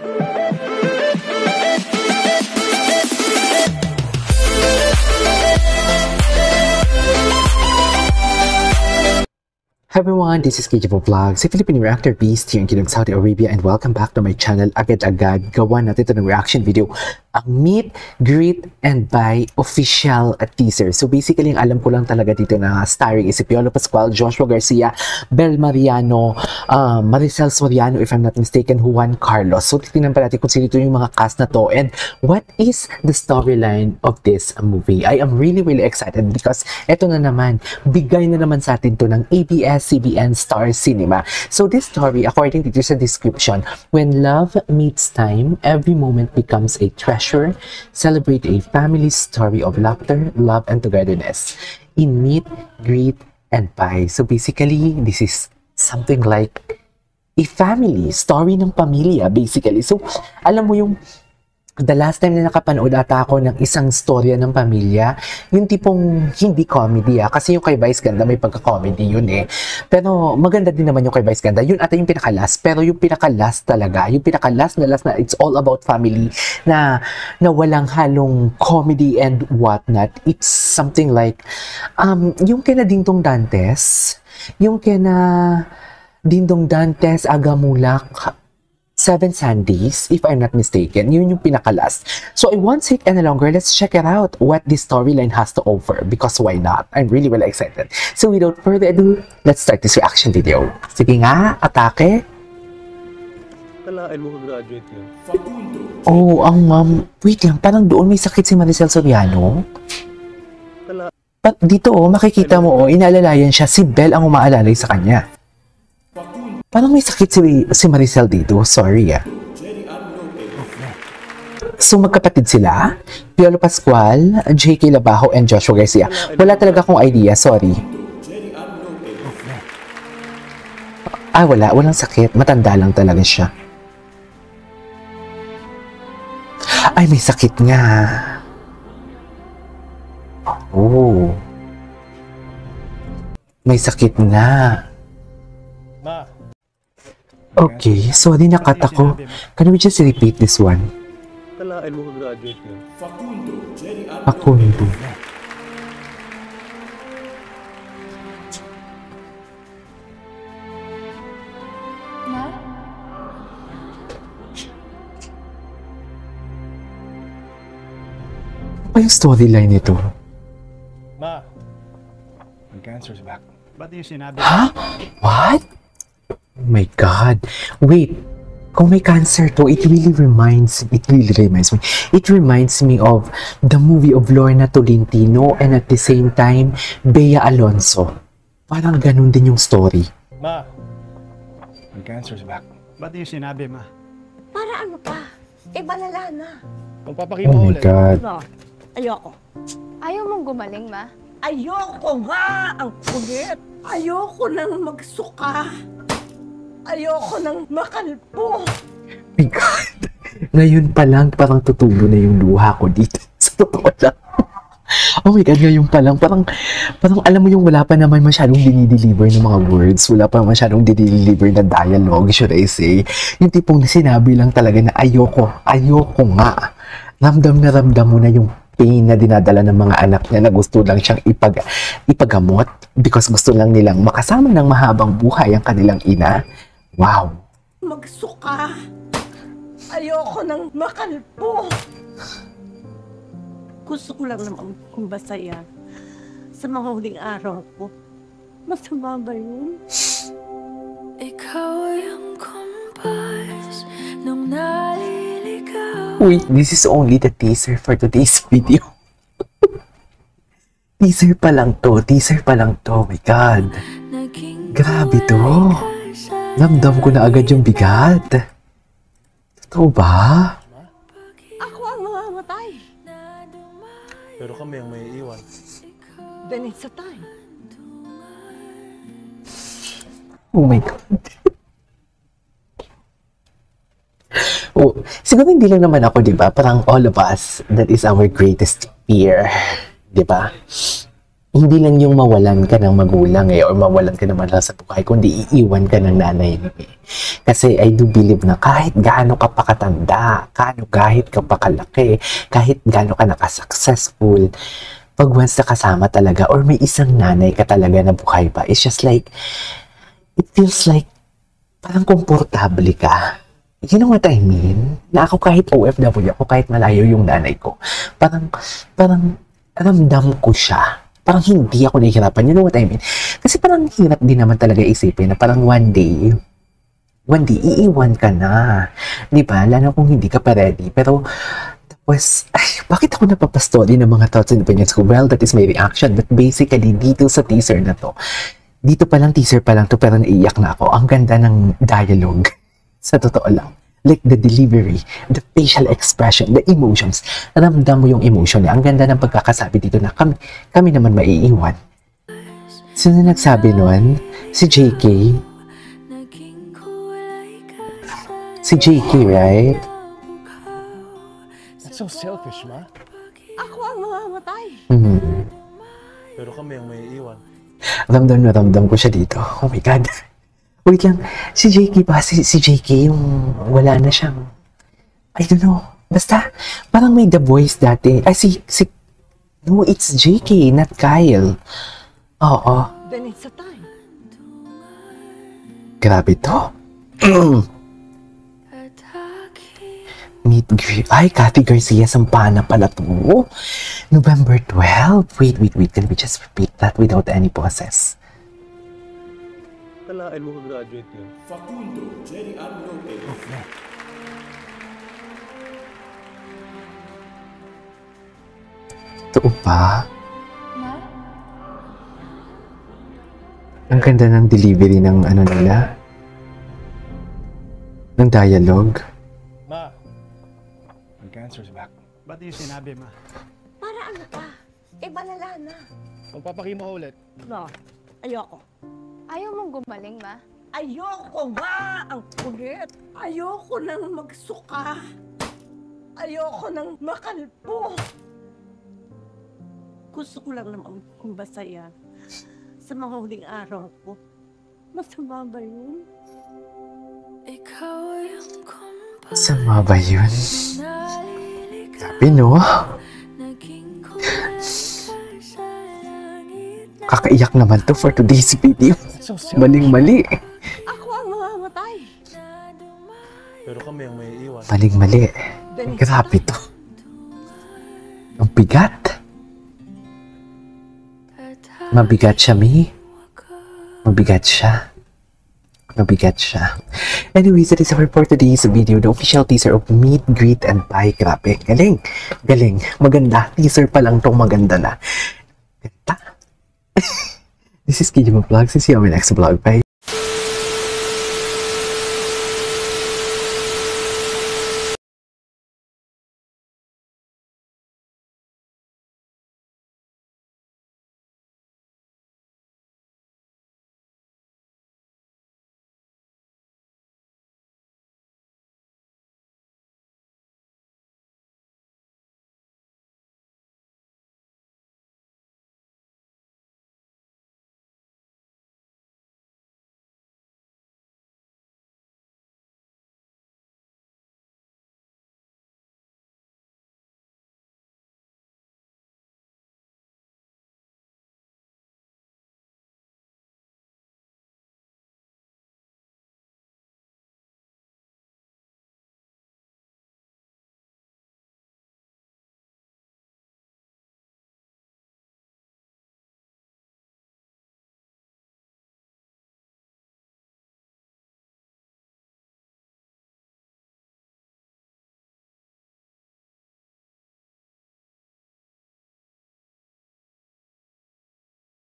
Hi everyone, this is KJvo Vlogs, a Filipino reactor beast here in Kingdom Saudi Arabia, and welcome back to my channel. Agad-agad, gawa natin ito ng reaction video, ang Meet, Greet, and Buy official teaser. So basically, ang alam ko lang talaga dito na starring is si Piolo Pascual, Joshua Garcia, Bel Mariano, Maricel Soriano, if I'm not mistaken, Juan Carlos. So titignan pa natin kung sino ito yung mga cast na to, and what is the storyline of this movie. I am really excited because ito na naman, bigay na naman sa atin to ng ABS-CBN Star Cinema. So this story, according to the description, when love meets time, every moment becomes a treasure. Celebrate a family story of laughter, love, and togetherness in Meet, Greet, and Buy. So basically, this is something like a family story ng pamilya, basically. So alam mo yung the last time na nakapanood ata ako ng isang storya ng pamilya, yung tipong hindi comedy kasi yung kay Vice Ganda may pagka-comedy yun Pero maganda din naman yung kay Vice Ganda. Yun ata yung pinaka-last, pero yung pinaka-last talaga, yung pinaka-last na it's all about family na walang halong comedy and whatnot. It's something like, yung kina Dingdong Dantes, Agamulak, Seven Sundays, if I'm not mistaken. Yun yung pinaka-last. So I won't sit any longer. Let's check it out what this storyline has to offer, because why not? I'm really excited. So without further ado, let's start this reaction video. Sige nga, atake. Talaan mo ka-graduate yun. Oh, ang wait lang, parang doon may sakit si Maricel Soriano. Dito makikita mo inaalalayan siya, si Bel ang umaalalay sa kanya. Parang may sakit si Maricel dito. Sorry So magkapatid sila, Piolo Pascual, JK Labajo, and Joshua Garcia. Wala talaga akong idea, sorry. Walang sakit. Matanda lang talaga siya. Ay, may sakit nga. Oh. May sakit nga. Okay, sorry nakat ako. Can we just repeat this one? Talaan mo ka-graduate yun. Facundo. Ma? Ano yung storyline nito? Ma, my cancer's back. Ba't yung sinabi? Ha? What? Oh my God. Wait. Kung may cancer to, it really reminds me. It reminds me of the movie of Lorna Tolentino, and at the same time, Bea Alonso. Parang ganun din yung story. Ma, my cancer's back. Ba't yung sinabi, ma? Para ano pa? Malala na. Magpapakita Oh my ulit. God. No, ayoko. Ayaw mong gumaling, ma? Ayoko nga! Ang kulit! Ayoko nang magsuka! Ayoko nang makalpo! My God. Ngayon pa lang, parang tutulo na yung luha ko dito. Sa totoo lang. Oh my God, ngayon pa lang, parang alam mo yung wala pa naman masyadong dinideliver ng mga words, wala pa masyadong dinideliver na dialogue, should I say. Yung tipong sinabi lang talaga na ayoko nga. Ramdam na ramdam mo na yung pain na dinadala ng mga anak niya na gusto lang siyang ipagamot because gusto lang nilang makasama ng mahabang buhay ang kanilang ina. Wow. Magsuka! Ayoko nang makalpo! Gusto ko lang naman kung masaya sa mga huling araw ko. Masama ba yun? Ikaw yung kumpas nung naliligaw. Wait, this is only the teaser for today's video. Teaser pa lang to. Oh my God. Grabe to. Ramdam ko na agad yung bigat. Totoo ba? Ako ang mamamatay. Pero kami ang may iwan. Then it's a time. Oh my God. Oh, siguro hindi lang naman ako, di ba? Parang all of us, that is our greatest fear. Di ba? hindi lang yung mawalan ka ng magulang or mawalan ka naman sa buhay, kundi iiwan ka ng nanay mo eh. Kasi I do believe na kahit gaano ka pa katanda, kahit ka pa kalaki, kahit gaano ka nakasuccessful, pag once na kasama talaga or may isang nanay ka talaga na buhay pa, it's just like, it feels like parang komportable ka. You know what I mean? Na ako kahit OFW ako, kahit malayo yung nanay ko, parang ramdam ko siya. Parang hindi ako nahihirapan. You know what I mean? Kasi parang hirap din naman talaga isipin na parang one day, iiwan ka na. Di ba? Lalo kung hindi ka pa ready. Pero, tapos, ay, bakit ako napapastory ng mga thoughts and opinions ko? Well, that is my reaction. But basically, dito sa teaser na to, teaser pa lang to, pero naiiyak na ako. Ang ganda ng dialogue. Sa totoo lang. Like the delivery, the facial expression, the emotions. Ramdam mo yung emotion niya. Ang ganda ng pagkakasabi dito na kami naman maiiwan. Sino nagsabi nun? Si JK. Si JK, right? That's so selfish, Ma. Ako ang mamamatay. Pero kami ang may iwan. Ramdam ko siya dito. Oh my God. Wait lang, si JK ba? Si JK yung wala na siyang, I don't know. Basta, parang may The Voice dati. Ay, no, it's JK, not Kyle. Oo. Then it's a time. Grabe to. Meet Greet. Ay, Cathy Garcia, Sampana pala to. November 12. Wait. Can we just repeat that without any pauses? Kalain mo ka-graduate yun. Totoo pa? Ma? Ang ganda ng delivery ng ano nila. Ng dialogue. Ma, ang cancer's back. Ba't yung sinabi, Ma? Para ano pa? Malala na. Magpapakimo ka ulit. No, ayoko. Ayaw mong gumaling, ma? Ayoko nga! Ang kulit! Ayoko nang magsuka! Ayoko nang makalpo! Gusto ko lang naman kung masaya sa mga huling araw ko. Masama ba yun? Ikaw yung kumpay Sama ba yun? naliligaw. Sabi no? Naging kulay ka sa langit na Kakaiyak naman to for today's video. So selfish. Maling-mali. Ako ang mamamatay! Pero kami ang may iwan. Maling-mali. Then it's Grabe to. Ang bigat. Mabigat siya, Mi. Mabigat siya. Anyways, that is our for today's video. The official teaser of Meet, Greet, and Bye. Grabe. Galing. Maganda. Teaser pa lang tong maganda na. Ganda. This is KJ Vlogs. See you on my next vlog. Bye.